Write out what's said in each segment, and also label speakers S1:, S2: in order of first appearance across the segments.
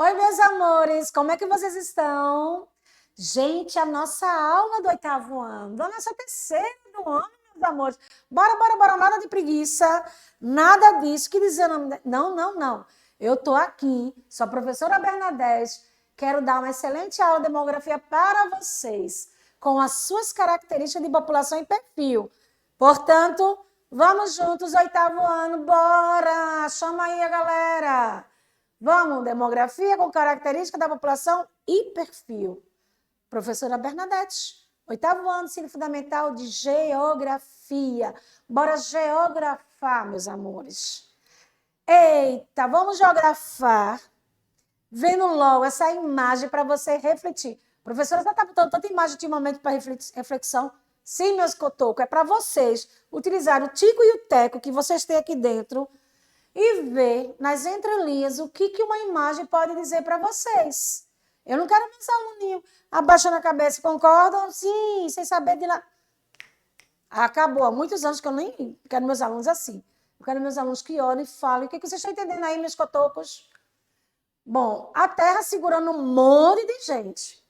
S1: Oi, meus amores, como é que vocês estão? Gente, a nossa aula do oitavo ano, a nossa terceira do ano, meus amores. Bora, bora, bora, nada de preguiça, nada disso. Que dizer, não, não, não. Eu tô aqui, sou a professora Bernadette, quero dar uma excelente aula de demografia para vocês, com as suas características de população e perfil. Portanto, vamos juntos, oitavo ano, bora! Chama aí a galera! Vamos, demografia com característica da população e perfil. Professora Bernadette, oitavo ano, ensino fundamental de geografia. Bora geografar, meus amores. Eita, vamos geografar, vendo logo essa imagem para você refletir. Professora, você está botando tanta imagem de momento para reflexão? Sim, meus cotocos, é para vocês utilizar o tico e o teco que vocês têm aqui dentro e ver nas entrelinhas o que uma imagem pode dizer para vocês. Eu não quero meus aluninhos abaixando a cabeça, concordam? Sim, sem saber de lá. Acabou, há muitos anos que eu nem quero meus alunos assim. Eu quero meus alunos que olhem e falem. O que vocês estão entendendo aí, meus cotocos? Bom, a Terra segurando um monte de gente.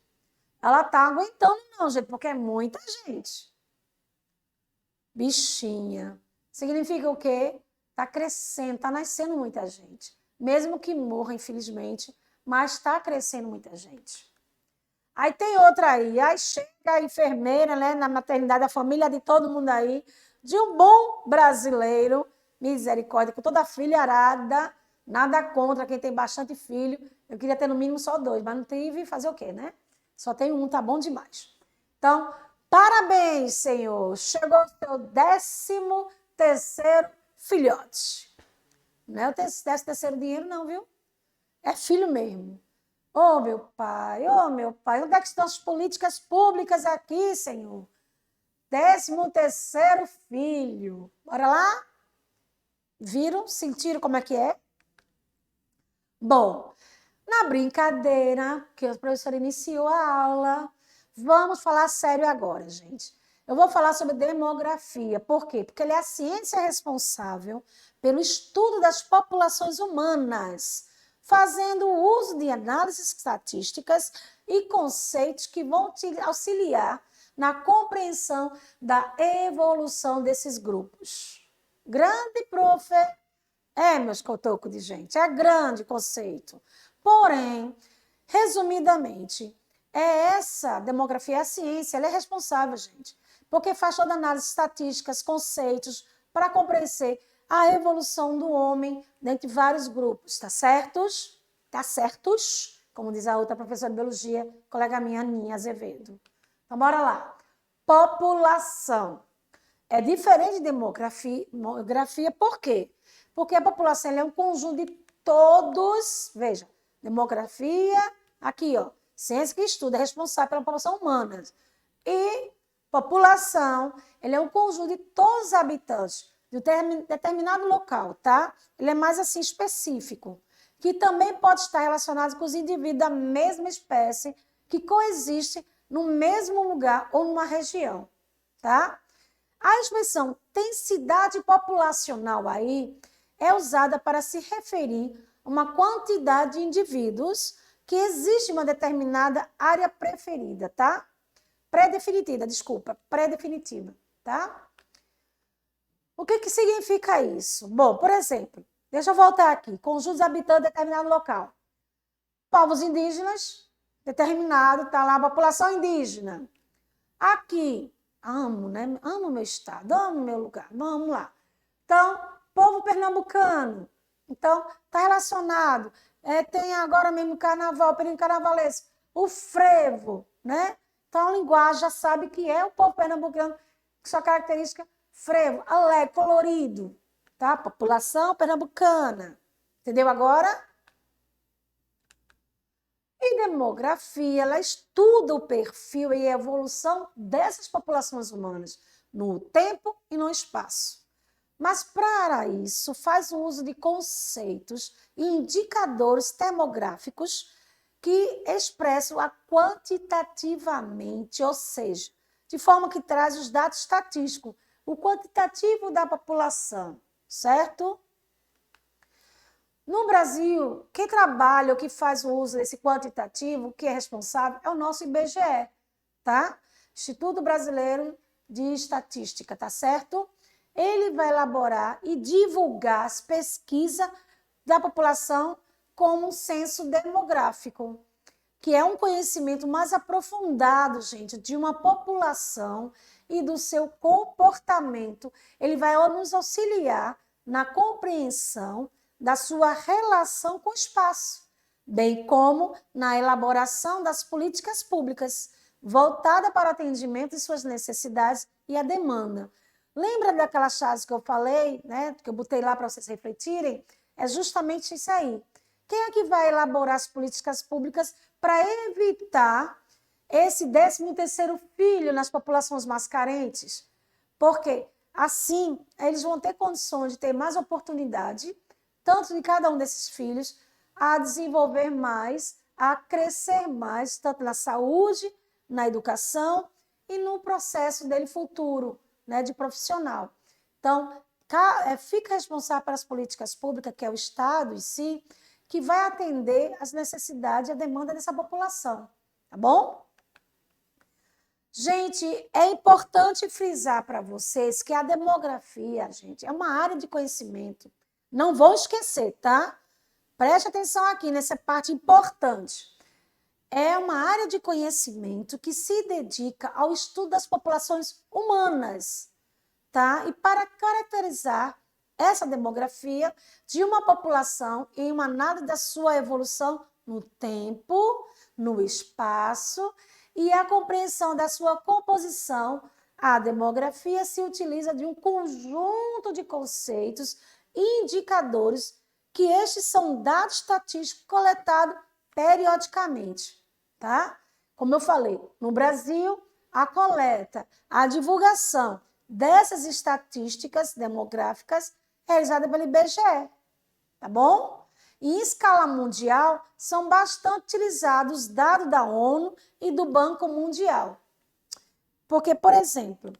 S1: Ela tá aguentando não, gente, porque é muita gente. Bichinha. Significa o quê? Está crescendo, está nascendo muita gente. Mesmo que morra, infelizmente, mas está crescendo muita gente. Aí tem outra aí, aí chega a enfermeira, né, na maternidade, a família de todo mundo aí, de um bom brasileiro, misericórdia, com toda a filharada, nada contra quem tem bastante filho. Eu queria ter no mínimo só 2, mas não tive, fazer o quê, né? Só tem um, tá bom demais. Então, parabéns, Senhor. Chegou o seu 13º filhote. Não é o 13º dinheiro, não, viu? É filho mesmo. Ô, meu pai, onde é que estão as políticas públicas aqui, Senhor? 13º filho. Bora lá? Viram? Sentiram como é que é? Bom, na brincadeira, que o professor iniciou a aula, vamos falar sério agora, gente. Eu vou falar sobre demografia. Por quê? Porque ele é a ciência responsável pelo estudo das populações humanas, fazendo uso de análises estatísticas e conceitos que vão te auxiliar na compreensão da evolução desses grupos. Grande, profe. Meus cotocos de gente, é grande conceito. Porém, resumidamente, essa demografia, a ciência, ela é responsável, gente, porque faz toda análise estatísticas, conceitos, para compreender a evolução do homem dentro de vários grupos, tá certos? Tá certos? Como diz a outra professora de biologia, colega minha, Aninha Azevedo. Então, bora lá. População. É diferente de demografia, por quê? Porque a população é um conjunto de todos, veja, demografia, aqui, ó, ciência que estuda, é responsável pela população humana. E população, ele é um conjunto de todos os habitantes de um determinado local, tá? Ele é mais assim específico, que também pode estar relacionado com os indivíduos da mesma espécie que coexistem no mesmo lugar ou numa região, tá? A expressão densidade populacional aí é usada para se referir a uma quantidade de indivíduos que existe em uma determinada área preferida, tá? Pré-definitiva, tá? O que significa isso? Bom, por exemplo, deixa eu voltar aqui. Conjuntos habitantes de determinado local. Povos indígenas, determinado, tá lá a população indígena. Aqui, amo, né? Amo meu estado, amo meu lugar. Vamos lá. Então, povo pernambucano. Então, está relacionado. Tem agora mesmo carnaval, período carnavalesco. O frevo, né? Então, a linguagem já sabe que é o povo pernambucano, que sua característica, frevo, alegre, colorido. Tá? População pernambucana. Entendeu agora? E demografia, ela estuda o perfil e a evolução dessas populações humanas no tempo e no espaço. Mas, para isso, faz o uso de conceitos e indicadores termográficos que expressam a quantitativamente, ou seja, de forma que traz os dados estatísticos, o quantitativo da população, certo? No Brasil, quem trabalha ou que faz o uso desse quantitativo, que é responsável, é o nosso IBGE, tá? Instituto Brasileiro de Estatística, tá certo? Ele vai elaborar e divulgar as pesquisas da população como um censo demográfico, que é um conhecimento mais aprofundado, gente, de uma população e do seu comportamento. Ele vai nos auxiliar na compreensão da sua relação com o espaço, bem como na elaboração das políticas públicas, voltada para o atendimento de suas necessidades e a demanda. Lembra daquela chave que eu falei, né, que eu botei lá para vocês refletirem? É justamente isso aí. Quem é que vai elaborar as políticas públicas para evitar esse 13º filho nas populações mais carentes? Porque assim eles vão ter condições de ter mais oportunidade, tanto de cada um desses filhos, a desenvolver mais, a crescer mais, tanto na saúde, na educação e no processo dele futuro, né, de profissional. Então, fica responsável pelas políticas públicas, que é o Estado em si, que vai atender às necessidades e à demanda dessa população, tá bom? Gente, é importante frisar para vocês que a demografia, gente, é uma área de conhecimento. Não vão esquecer, tá? Preste atenção aqui nessa parte importante. É uma área de conhecimento que se dedica ao estudo das populações humanas, tá? E para caracterizar essa demografia de uma população em uma análise da sua evolução no tempo, no espaço e a compreensão da sua composição, a demografia se utiliza de um conjunto de conceitos e indicadores que estes são dados estatísticos coletados periodicamente, tá? Como eu falei, no Brasil, a coleta, a divulgação dessas estatísticas demográficas é realizada pelo IBGE, tá bom? E em escala mundial, são bastante utilizados dados da ONU e do Banco Mundial. Porque, por exemplo,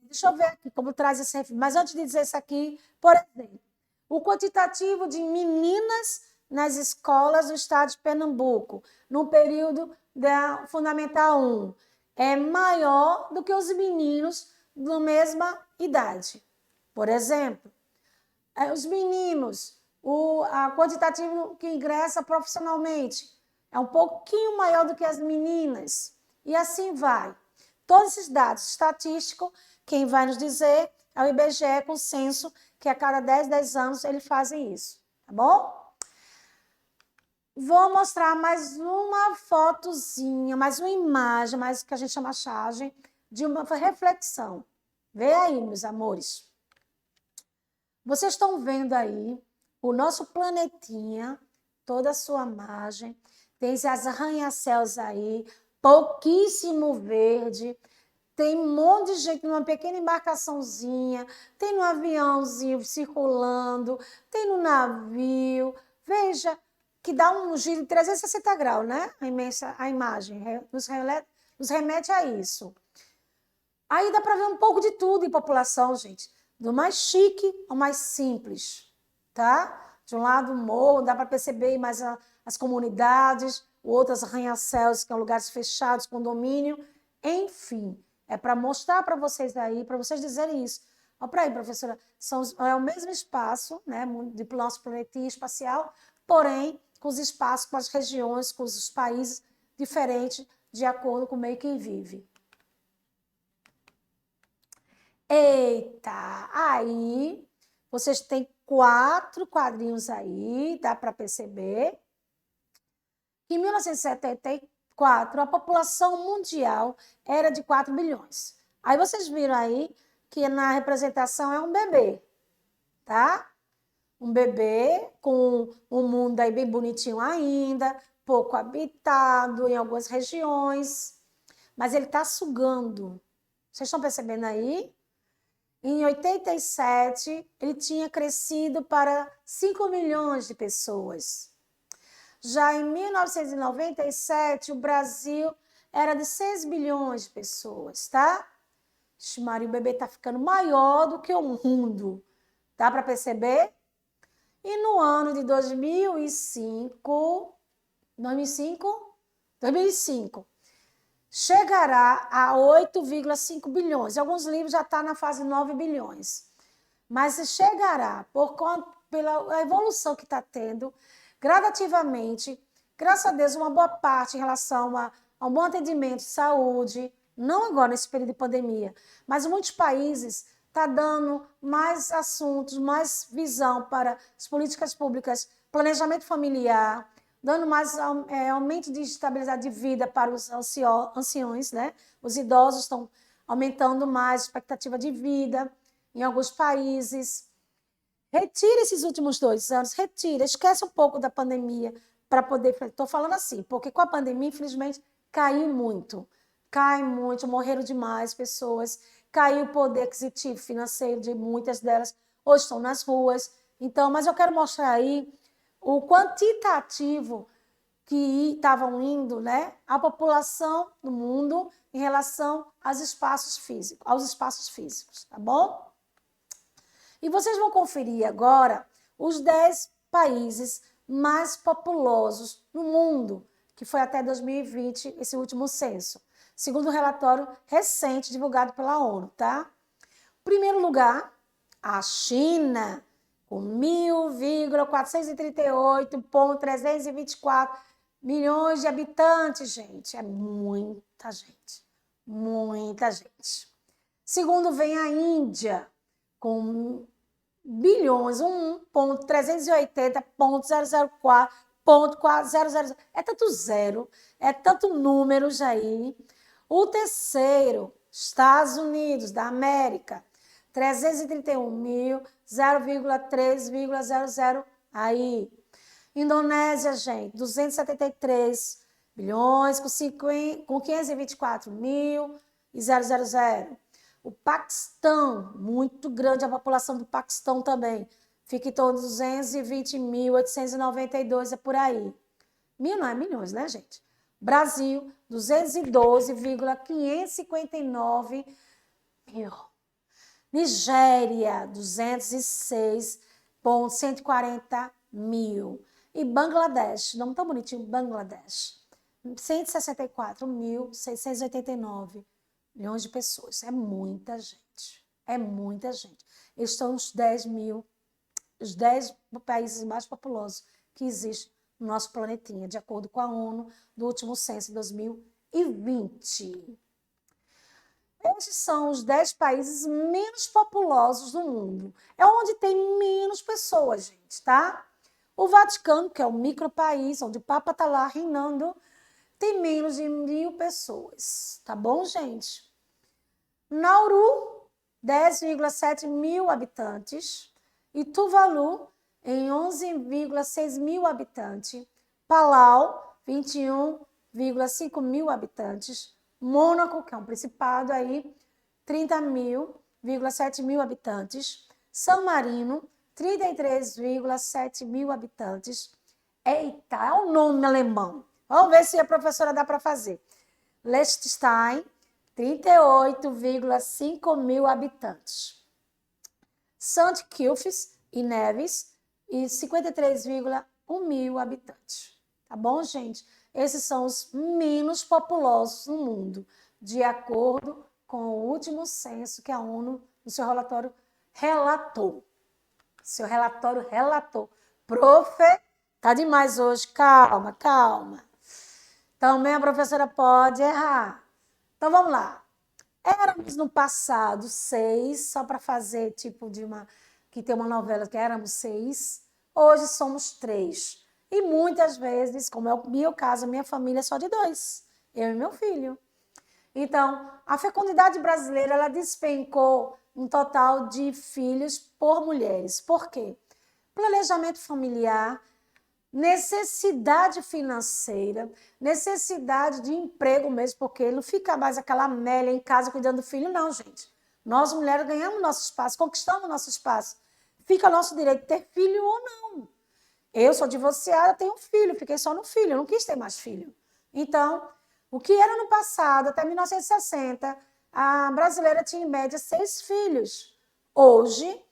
S1: deixa eu ver aqui como traz esse refino, mas antes de dizer isso aqui, por exemplo, o quantitativo de meninas nas escolas do estado de Pernambuco, no período da Fundamental 1, é maior do que os meninos da mesma idade. Por exemplo, os meninos, a quantitativo que ingressa profissionalmente é um pouquinho maior do que as meninas. E assim vai. Todos esses dados estatísticos, quem vai nos dizer é o IBGE com censo, que a cada 10 anos eles fazem isso. Tá bom? Vou mostrar mais uma fotozinha, mais uma imagem, mais que a gente chama charge, de uma reflexão. Vê aí, meus amores. Vocês estão vendo aí o nosso planetinha, toda a sua margem. Tem as arranha-céus aí, pouquíssimo verde. Tem um monte de gente numa pequena embarcaçãozinha, tem no aviãozinho circulando, tem no navio. Veja que dá um giro de 360 graus, né? A imagem nos remete a isso. Aí dá para ver um pouco de tudo em população, gente. Do mais chique ao mais simples, tá? De um lado, o morro, dá para perceber mais as comunidades, outras arranha-céus, que são lugares fechados, condomínio, enfim. É para mostrar para vocês aí, para vocês dizerem isso. Olha para aí, professora, é o mesmo espaço, né, do nosso planetinha espacial, porém, com os espaços, com as regiões, com os países diferentes, de acordo com o meio que vive. Eita! Aí, vocês têm 4 quadrinhos aí, dá para perceber. Em 1974, a população mundial era de 4 bilhões. Aí vocês viram aí que na representação é um bebê, tá? Um bebê com um mundo aí bem bonitinho ainda, pouco habitado em algumas regiões, mas ele está sugando. Vocês estão percebendo aí? Em 87, ele tinha crescido para 5 milhões de pessoas. Já em 1997, o Brasil era de 6 bilhões de pessoas, tá? Maria, o bebê está ficando maior do que o mundo. Dá para perceber? E no ano de 2005, chegará a 8,5 bilhões. Em alguns livros já está na fase 9 bilhões. Mas chegará, pela evolução que está tendo, gradativamente, graças a Deus, uma boa parte em relação a um bom atendimento de saúde, não agora nesse período de pandemia, mas muitos países está dando mais assuntos, mais visão para as políticas públicas, planejamento familiar, dando mais aumento de estabilidade de vida para os anciões, né? Os idosos estão aumentando mais a expectativa de vida em alguns países. Retira esses últimos 2 anos, retira, esquece um pouco da pandemia para poder... Estou falando assim, porque com a pandemia, infelizmente, cai muito, morreram demais pessoas, caiu o poder aquisitivo financeiro de muitas delas, hoje estão nas ruas. Então, mas eu quero mostrar aí o quantitativo que estavam indo, né, a população do mundo em relação aos espaços físicos, tá bom? E vocês vão conferir agora os 10 países mais populosos no mundo, que foi até 2020, esse último censo, segundo um relatório recente divulgado pela ONU, tá? Primeiro lugar, a China, com 1.438,324 milhões de habitantes, gente. É muita gente. Muita gente. Segundo vem a Índia, com bilhões, 1.380.004.400. É tanto zero, é tanto números aí. O terceiro, Estados Unidos da América, 331.0,3,00 aí. Indonésia, gente, 273 bilhões com 524.000. O Paquistão, muito grande a população do Paquistão também. Fica em torno de 220.892, é por aí. Mil não é milhões, né, gente? Brasil, 212,559 mil. Nigéria, 206,140 mil. E Bangladesh, não tão bonitinho, Bangladesh, 164.689 milhões de pessoas. É muita gente. É muita gente. Estes são os 10 países mais populosos que existem no nosso planetinha, de acordo com a ONU, do último censo de 2020. Estes são os 10 países menos populosos do mundo. É onde tem menos pessoas, gente, tá? O Vaticano, que é um micropaís, onde o Papa está lá reinando, tem menos de 1.000 pessoas, tá bom, gente? Nauru, 10,7 mil habitantes. E Tuvalu, em 11,6 mil habitantes. Palau, 21,5 mil habitantes. Mônaco, que é um principado aí, 30,7 mil habitantes. San Marino, 33,7 mil habitantes. Eita, é o nome alemão. Vamos ver se a professora dá para fazer. Liechtenstein, 38,5 mil habitantes. St. Kitts e Nevis, e 53,1 mil habitantes. Tá bom, gente? Esses são os menos populosos no mundo, de acordo com o último censo que a ONU, no seu relatório, relatou. Seu relatório relatou. Profe, tá demais hoje. Calma, calma. Também a professora pode errar. Então, vamos lá. Éramos no passado 6, só para fazer tipo de uma... que tem uma novela que éramos 6. Hoje somos 3. E muitas vezes, como é o meu caso, a minha família é só de 2. Eu e meu filho. Então, a fecundidade brasileira, ela despencou um total de filhos por mulheres. Por quê? Planejamento familiar, necessidade financeira, necessidade de emprego mesmo, porque não fica mais aquela Amélia em casa cuidando do filho, não, gente. Nós, mulheres, ganhamos nosso espaço, conquistamos nosso espaço. Fica nosso direito de ter filho ou não. Eu sou divorciada, tenho um filho, fiquei só no filho, eu não quis ter mais filho. Então, o que era no passado, até 1960, a brasileira tinha em média 6 filhos. Hoje,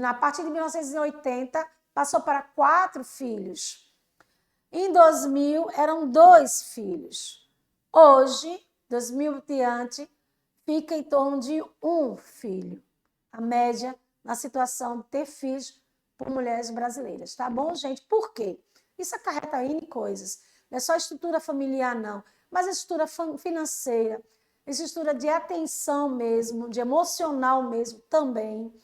S1: a partir de 1980, passou para 4 filhos. Em 2000, eram 2 filhos. Hoje, 2000 em diante, fica em torno de 1 filho. A média na situação de ter filhos por mulheres brasileiras. Tá bom, gente? Por quê? Isso acarreta N coisas. Não é só estrutura familiar, não, mas a estrutura financeira, a estrutura de atenção mesmo, de emocional mesmo também,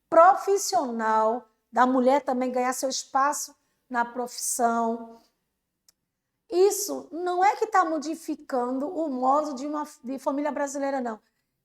S1: profissional, da mulher também ganhar seu espaço na profissão. Isso não é que está modificando o modo de família brasileira, não.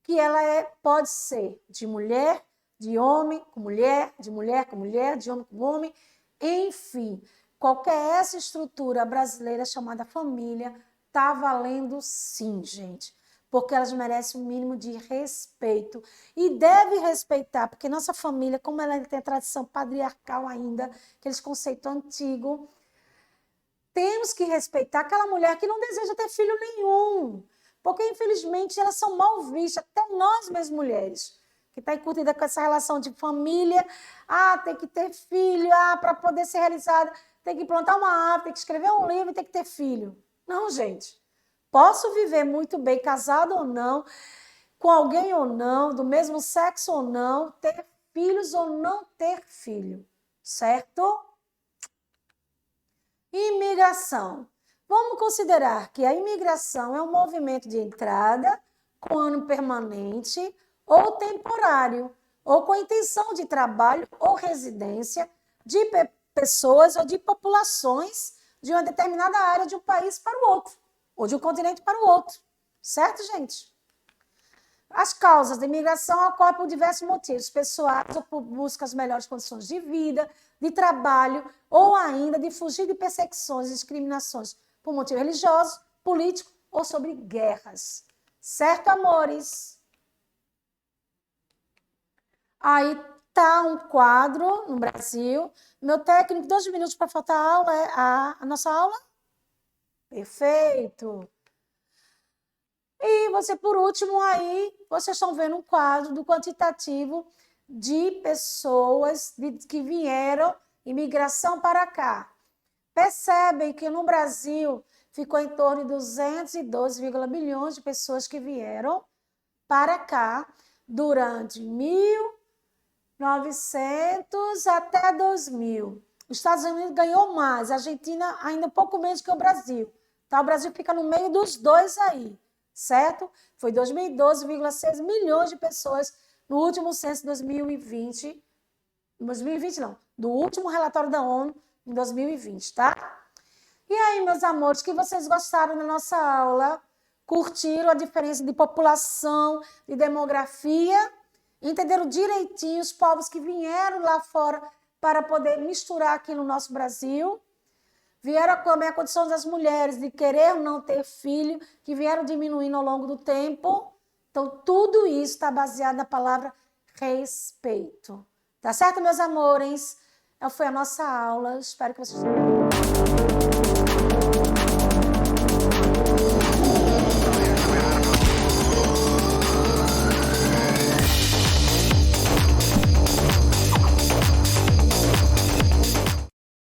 S1: Que ela pode ser de mulher, de homem com mulher, de mulher com mulher, de homem com homem, enfim. Qualquer essa estrutura brasileira chamada família está valendo sim, gente. Porque elas merecem um mínimo de respeito. E deve respeitar, porque nossa família, como ela tem a tradição patriarcal ainda, aqueles conceitos antigos, temos que respeitar aquela mulher que não deseja ter filho nenhum. Porque, infelizmente, elas são mal vistas, até nós mesmas mulheres, que está incutida com essa relação de família. Tem que ter filho, para poder ser realizada, tem que plantar uma árvore, tem que escrever um livro, tem que ter filho. Não, gente. Posso viver muito bem, casado ou não, com alguém ou não, do mesmo sexo ou não, ter filhos ou não ter filho, certo? Imigração. Vamos considerar que a imigração é um movimento de entrada com ano permanente ou temporário, ou com a intenção de trabalho ou residência de pessoas ou de populações de uma determinada área de um país para o outro, ou de um continente para o outro. Certo, gente? As causas da imigração ocorrem por diversos motivos, pessoais ou por busca das melhores condições de vida, de trabalho, ou ainda de fugir de perseguições e discriminações por motivo religioso, político ou sobre guerras. Certo, amores? Aí tá um quadro no Brasil. Meu técnico, 2 minutos para faltar a aula, a nossa aula? Perfeito. E você, por último, aí, vocês estão vendo um quadro do quantitativo de pessoas que vieram, imigração para cá. Percebem que no Brasil ficou em torno de 212 bilhões de pessoas que vieram para cá durante 1900 até 2000. Os Estados Unidos ganhou mais, a Argentina ainda um pouco menos que o Brasil. Tá? O Brasil fica no meio dos dois aí, certo? Foi 2012,6 milhões de pessoas no último censo de 2020. 2020 não, do último relatório da ONU em 2020, tá? E aí, meus amores, que vocês gostaram da nossa aula? Curtiram a diferença de população, de demografia? Entenderam direitinho os povos que vieram lá fora para poder misturar aqui no nosso Brasil? Vieram também a condição das mulheres de querer ou não ter filho, que vieram diminuindo ao longo do tempo. Então, tudo isso está baseado na palavra respeito. Tá certo, meus amores? Essa foi a nossa aula. Espero que vocês tenham